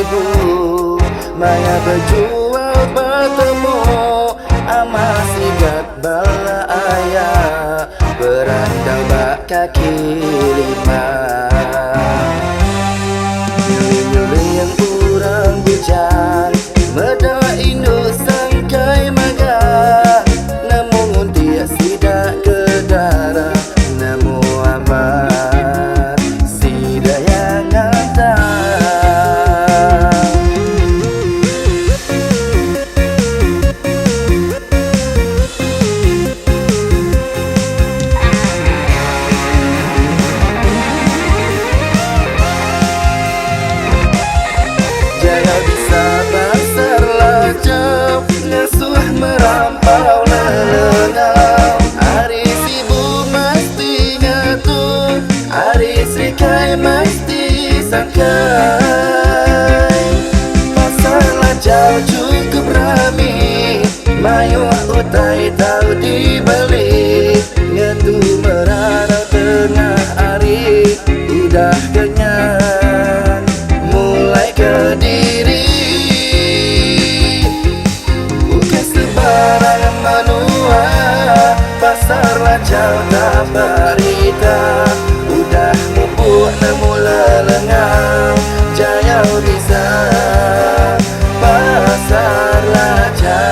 ibu Maya berjual bertemu Amas igat bala ayah Berandau bak kaki lima Nyuli-nyuli yang kurang bujang Medawa induk sangkai magang Namun tiak sidak ke darah Namu amat sidak yang datang Jaya bisa basar lajau Ngasuh merampau lelengau Aris ibu mesti ngatu Aris rikai mesti sangkai Pasar lajau cukup rami Mayu utai tahu dibeli Ngatu merana tengah hari Udah kenyang mulai ke diri Bukan sebarang menua Pasar lajau tak berita Udah mupuk nemu lelengau Jaya bisa pasar lajau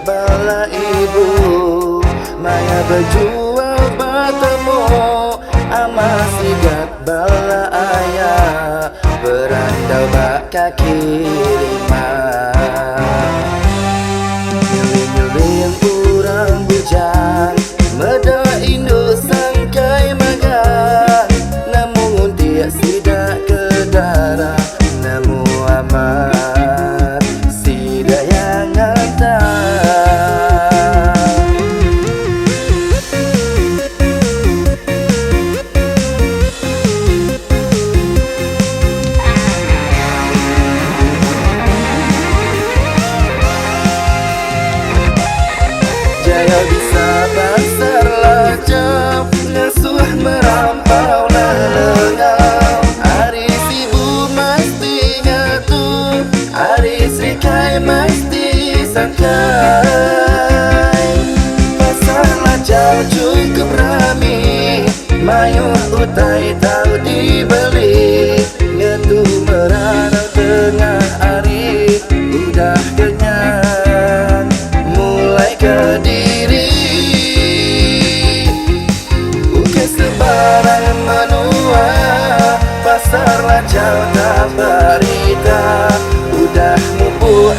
Bala ibu Maya berjual bertemu Amas igat bala ayah Berandau bak kaki lima Nyuli-nyuli yang kurang bujang Medawa induk sangkai magang Namun tiak sidak ke darah Namu amat sidak yang datang Jaya bisa basar lajau Ngasuh merampau lelengau Aris ibu mesti ngatu Aris rikai mesti sangkai Pasar lajau cukup rami Mayu utai tahu dibeli Ngatu merana tengah hari Udah kenyang mulai ke diri Bukan sebarang menua Pasar lajau tak berita Udah mupuk